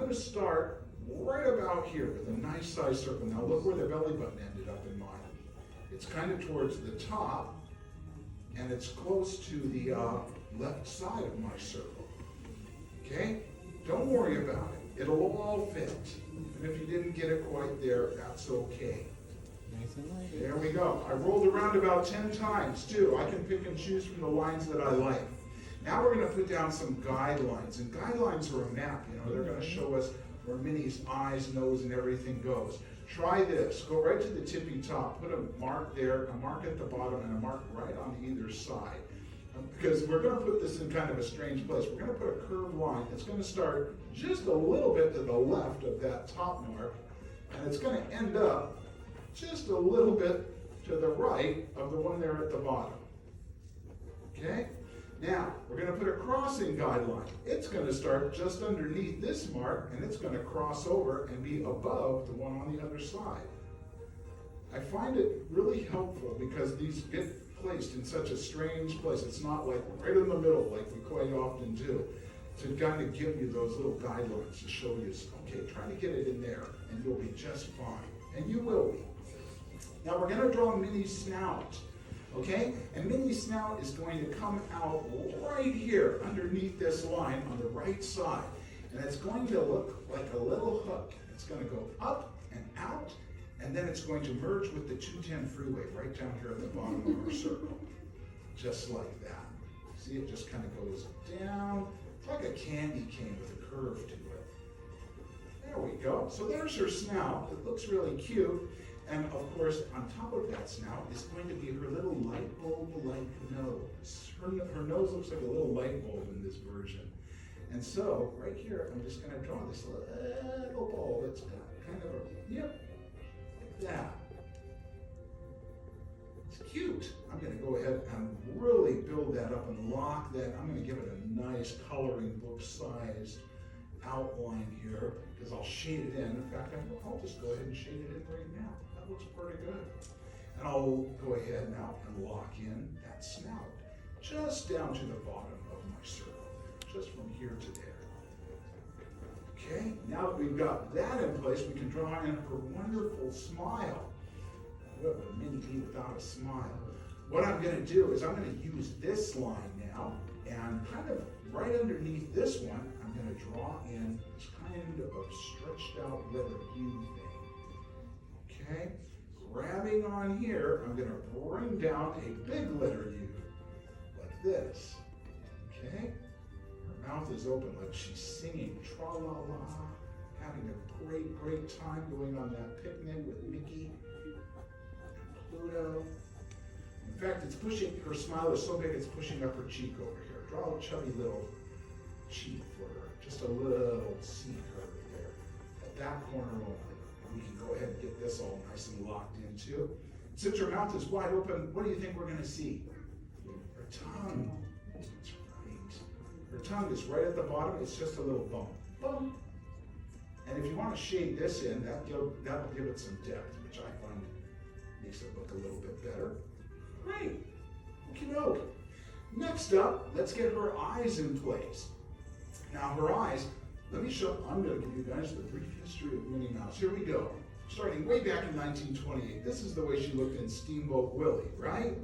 going to start right about here with a nice size circle. Now look where the belly button ended up in mine. It's kind of towards the top, and it's close to the left side of my circle. Okay? Don't worry about it. It'll all fit. And if you didn't get it quite there, that's okay. There we go. I rolled around about 10 times too. I can pick and choose from the lines that I like. Now we're going to put down some guidelines. And guidelines are a map. You know, they're going to show us where Minnie's eyes, nose, and everything goes. Try this. Go right to the tippy top. Put a mark there, a mark at the bottom, and a mark right on either side. Because we're going to put this in kind of a strange place. We're going to put a curved line that's going to start just a little bit to the left of that top mark, and it's going to end up just a little bit to the right of the one there at the bottom. Okay? Now, we're going to put a crossing guideline. It's going to start just underneath this mark, and it's going to cross over and be above the one on the other side. I find it really helpful because these get placed in such a strange place. It's not like right in the middle like we quite often do. To kind of give you those little guidelines to show you, okay, try to get it in there, and you'll be just fine. And you will be. Now we're going to draw Minnie's snout. Okay? And Minnie's snout is going to come out right here underneath this line on the right side. And it's going to look like a little hook. It's going to go up and out, and then it's going to merge with the 210 freeway right down here at the bottom of our circle. Just like that. See, it just kind of goes down. It's like a candy cane with a curve to it. There we go. So there's her snout. It looks really cute. And of course, on top of that snout is going to be her little light bulb-like nose. Her nose looks like a little light bulb in this version. And so, right here, I'm just going to draw this little bulb. It's got kind of a, yep, like that. It's cute. I'm going to go ahead and really build that up and lock that. I'm going to give it a nice coloring book-sized outline here, because I'll shade it in. In fact, I'll just go ahead and shade it in right now. That looks pretty good. And I'll go ahead now and lock in that snout just down to the bottom of my circle, just from here to there. Okay, now that we've got that in place, we can draw in her wonderful smile. What would Minnie be without a smile? What I'm going to do is I'm going to use this line now, and kind of right underneath this one, I'm going to draw in this kind of stretched out letter U thing. Okay? Grabbing on here, I'm going to bring down a big letter U, like this. Okay? Her mouth is open like she's singing tra-la-la, having a great, great time going on that picnic with Mickey and Pluto. In fact, it's pushing, her smile is so big it's pushing up her cheek over here. Draw a chubby little cheek for her. Just a little C curve there. At that corner only. We can go ahead and get this all nice and locked in too. Since her mouth is wide open, what do you think we're going to see? Her tongue. That's right. Her tongue is right at the bottom. It's just a little bump. Bump. And if you want to shade this in, that'll give it some depth, which I find makes it look a little bit better. Great. Okey-doke. Next up, let's get her eyes in place. Now her eyes, I'm going to give you guys the brief history of Minnie Mouse. Here we go. Starting way back in 1928. This is the way she looked in Steamboat Willie, right?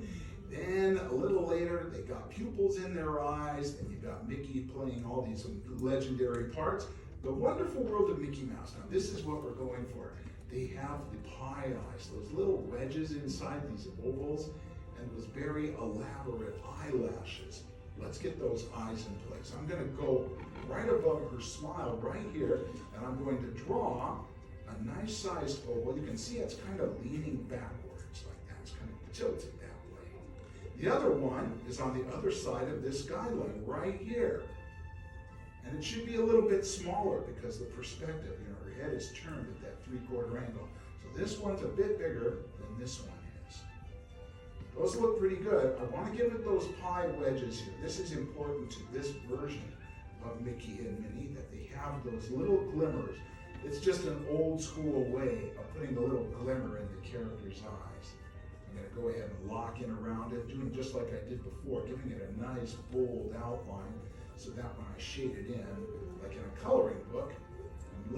Then a little later, they got pupils in their eyes, and you got Mickey playing all these legendary parts. The Wonderful World of Mickey Mouse. Now this is what we're going for. They have the pie eyes, those little wedges inside these ovals, and those very elaborate eyelashes. Let's get those eyes in place. I'm going to go right above her smile right here, and I'm going to draw a nice sized oval. You can see it's kind of leaning backwards like that. It's kind of tilted that way. The other one is on the other side of this guideline right here. And it should be a little bit smaller because the perspective, her head is turned at that 3/4 angle. So this one's a bit bigger than this one is. Those look pretty good. I want to give it those pie wedges here. This is important to this version of Mickey and Minnie, that they have those little glimmers. It's just an old school way of putting a little glimmer in the character's eyes. I'm going to go ahead and lock in around it, doing just like I did before, giving it a nice bold outline so that when I shade it in, like in a coloring book,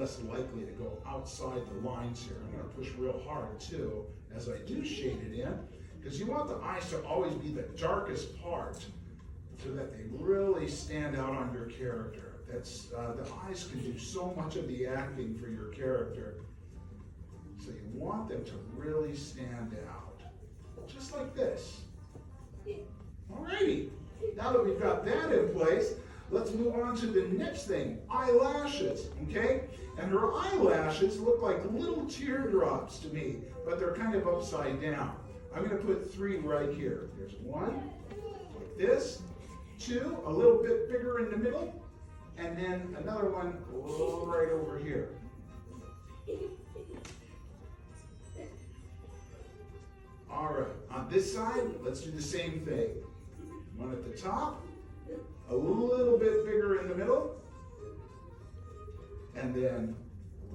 less likely to go outside the lines here. I'm going to push real hard too as I do shade it in, because you want the eyes to always be the darkest part so that they really stand out on your character. That's the eyes can do so much of the acting for your character. So you want them to really stand out, just like this. Alrighty, now that we've got that in place, let's move on to the next thing, eyelashes, okay? And her eyelashes look like little teardrops to me, but they're kind of upside down. I'm going to put 3 right here. There's 1, like this, 2, a little bit bigger in the middle, and then another one right over here. All right, on this side, let's do the same thing. 1 at the top, a little bit bigger in the middle, and then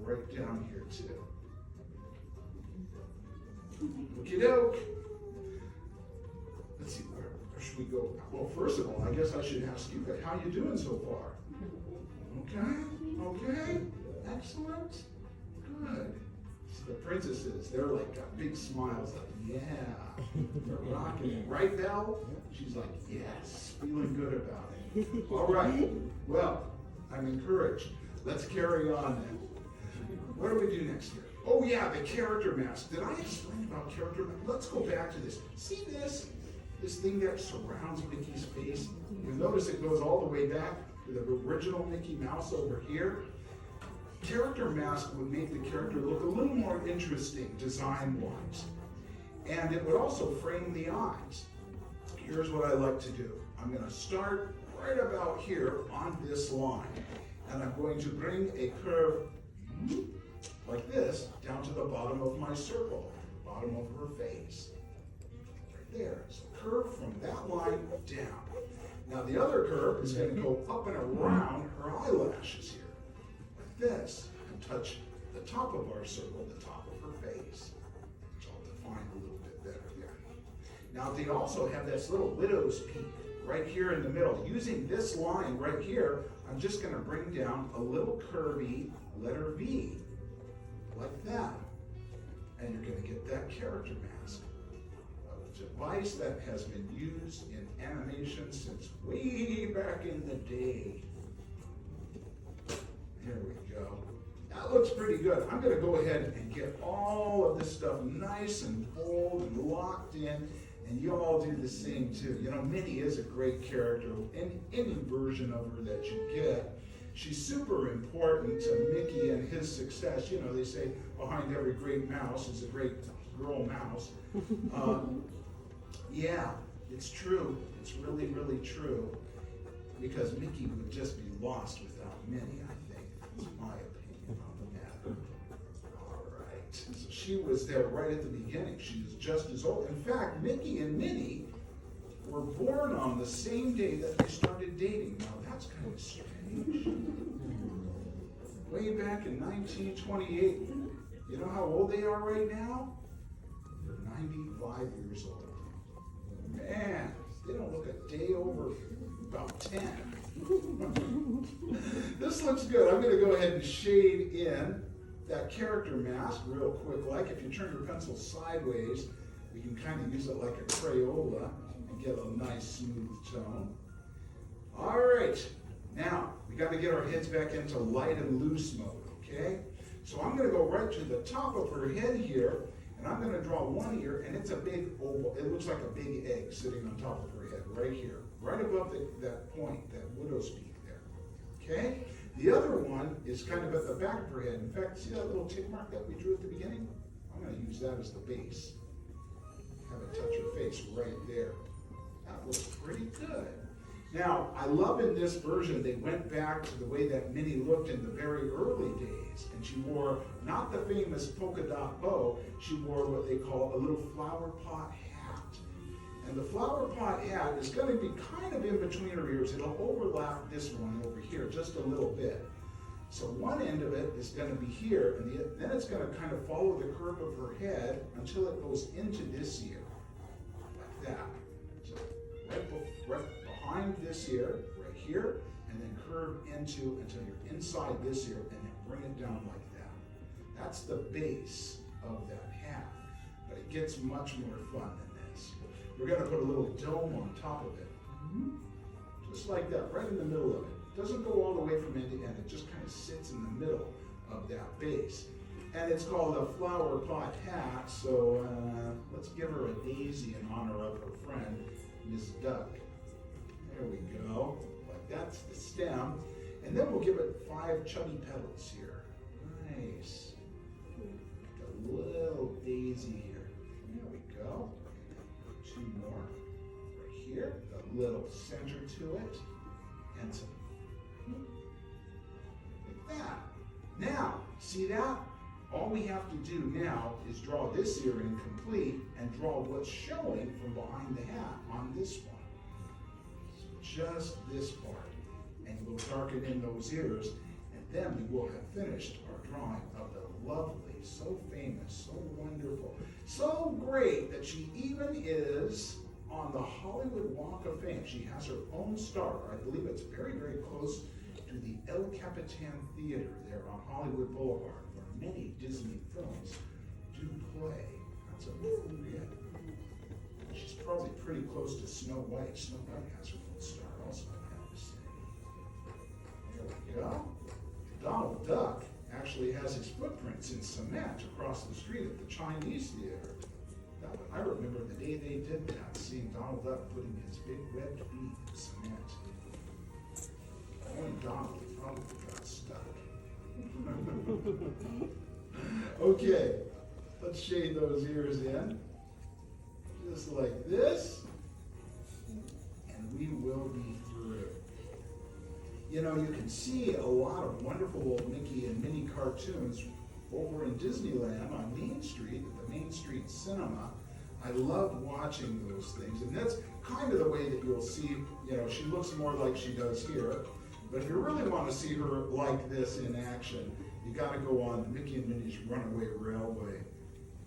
right down here too. Okie doke. Let's see, where should we go? Well, first of all, I guess I should ask you, how you doing so far? Okay, excellent, good. So the princesses, they're like got big smiles, like, yeah, they're rocking it. Right, Belle? She's like, yes, feeling good about it. All right, well, I'm encouraged. Let's carry on then. What do we do next here? Oh yeah, the character mask. Did I explain about character mask? Let's go back to this. See this? This thing that surrounds Mickey's face? You'll notice it goes all the way back to the original Mickey Mouse over here. Character mask would make the character look a little more interesting design-wise. And it would also frame the eyes. Here's what I like to do. I'm going to start right about here on this line. And I'm going to bring a curve like this down to the bottom of my circle, bottom of her face. Right there. So curve from that line down. Now the other curve is going to go up and around her eyelashes here, like this, and touch the top of our circle, the top of her face, which I'll define a little bit better there. Now they also have this little widow's peak right here in the middle. Using this line right here, I'm just going to bring down a little curvy letter V, like that. And you're going to get that character mask. A device that has been used in animation since way back in the day. There we go. That looks pretty good. I'm going to go ahead and get all of this stuff nice and bold and locked in. And you all do the same too. You know, Minnie is a great character in any version of her that you get. She's super important to Mickey and his success. You know, they say behind every great mouse is a great girl mouse. Yeah, it's true. It's really, really true. Because Mickey would just be lost without Minnie, I think. That's my opinion on the matter. All right. So she was there right at the beginning. She was just as old. In fact, Mickey and Minnie were born on the same day that they started dating. Now, that's kind of strange. Way back in 1928. You know how old they are right now? They're 95 years old. Man, they don't look a day over about 10. This looks good. I'm going to go ahead and shade in that character mask real quick. Like if you turn your pencil sideways, we can kind of use it like a Crayola and get a nice smooth tone. All right, now we got to get our heads back into light and loose mode, okay? So I'm going to go right to the top of her head here, and I'm going to draw one ear, and it's a big oval. It looks like a big egg sitting on top of her head, right here, right above that point, that widow's peak there, okay? The other one is kind of at the back of her head. In fact, see that little tick mark that we drew at the beginning? I'm going to use that as the base. Have it touch her face right there. That looks pretty good. Now, I love in this version, they went back to the way that Minnie looked in the very early days. And she wore not the famous polka dot bow, she wore what they call a little flower pot hat. And the flower pot hat is going to be kind of in between her ears. It'll overlap this one over here just a little bit. So one end of it is going to be here, and then it's going to kind of follow the curve of her head until it goes into this ear, like that. So right behind this ear, right here, and then curve into until you're inside this ear, and then bring it down like that. That's the base of that hat, but it gets much more fun than this. We're going to put a little dome on top of it, just like that, right in the middle of it. It doesn't go all the way from end to end, it just kind of sits in the middle of that base. And it's called a flower pot hat, so let's give her a daisy in honor of her friend, Miss Duck. There we go. Like that's the stem. And then we'll give it 5 chubby petals here. Nice. A little daisy here. There we go. 2 more. Right here. A little center to it. And some. Like that. Now, see that? All we have to do now is draw this earring complete and draw what's showing from behind the hat on this one. Just this part. And we'll darken in those ears, and then we will have finished our drawing of the lovely, so famous, so wonderful, so great that she even is on the Hollywood Walk of Fame. She has her own star. I believe it's very, very close to the El Capitan Theater there on Hollywood Boulevard, where many Disney films do play. That's a movie. She's probably pretty close to Snow White. Snow White has her own star also, I have to say. There we go. Donald Duck actually has his footprints in cement across the street at the Chinese Theater. I remember the day they did that, seeing Donald Duck putting his big red feet in cement. Only Donald probably got stuck. Okay, let's shade those ears in. Just like this. And we will be through. You know, you can see a lot of wonderful old Mickey and Minnie cartoons over in Disneyland on Main Street, at the Main Street Cinema. I love watching those things, and that's kind of the way that you'll see, you know, she looks more like she does here. But if you really want to see her like this in action, you got to go on Mickey and Minnie's Runaway Railway.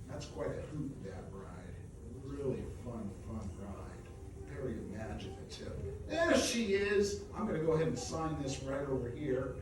That's quite a hoot, that ride. Really fun ride. Very imaginative. There she is. I'm going to go ahead and sign this right over here.